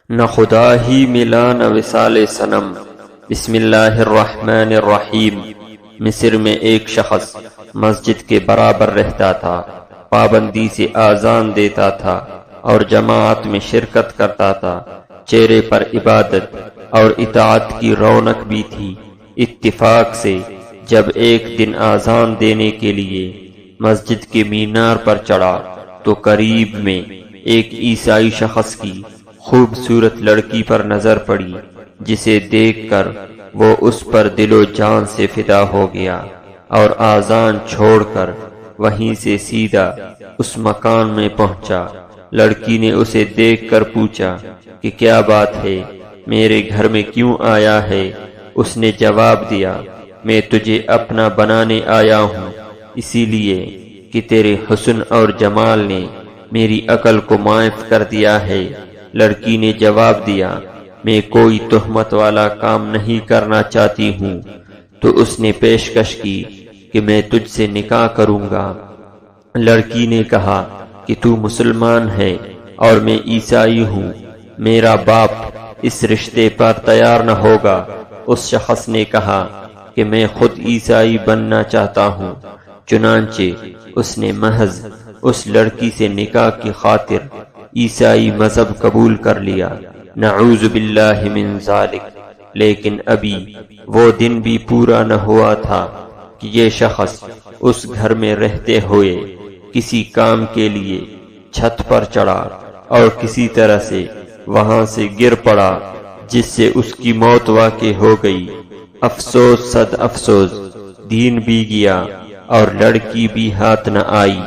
نہ خدا ہی ملا نہ وصال صنم۔ بسم اللہ الرحمن الرحیم۔ مصر میں ایک شخص مسجد کے برابر رہتا تھا، پابندی سے اذان دیتا تھا اور جماعت میں شرکت کرتا تھا۔ چہرے پر عبادت اور اطاعت کی رونق بھی تھی۔ اتفاق سے جب ایک دن اذان دینے کے لیے مسجد کے مینار پر چڑھا تو قریب میں ایک عیسائی شخص کی خوبصورت لڑکی پر نظر پڑی، جسے دیکھ کر وہ اس پر دل و جان سے فدا ہو گیا اور اذان چھوڑ کر وہیں سے سیدھا اس مکان میں پہنچا۔ لڑکی نے اسے دیکھ کر پوچھا کہ کیا بات ہے، میرے گھر میں کیوں آیا ہے؟ اس نے جواب دیا، میں تجھے اپنا بنانے آیا ہوں، اسی لیے کہ تیرے حسن اور جمال نے میری عقل کو مائف کر دیا ہے۔ لڑکی نے جواب دیا، میں کوئی تہمت والا کام نہیں کرنا چاہتی ہوں۔ تو اس نے پیشکش کی کہ میں تجھ سے نکاح کروں گا۔ لڑکی نے کہا کہ تو مسلمان ہے اور میں عیسائی ہوں، میرا باپ اس رشتے پر تیار نہ ہوگا۔ اس شخص نے کہا کہ میں خود عیسائی بننا چاہتا ہوں۔ چنانچہ اس نے محض اس لڑکی سے نکاح کی خاطر عیسائی مذہب قبول کر لیا۔ نعوذ باللہ من ذالک۔ لیکن ابھی وہ دن بھی پورا نہ ہوا تھا کہ یہ شخص اس گھر میں رہتے ہوئے کسی کام کے لیے چھت پر چڑھا اور کسی طرح سے وہاں سے گر پڑا، جس سے اس کی موت واقع ہو گئی۔ افسوس صد افسوس، دین بھی گیا اور لڑکی بھی ہاتھ نہ آئی۔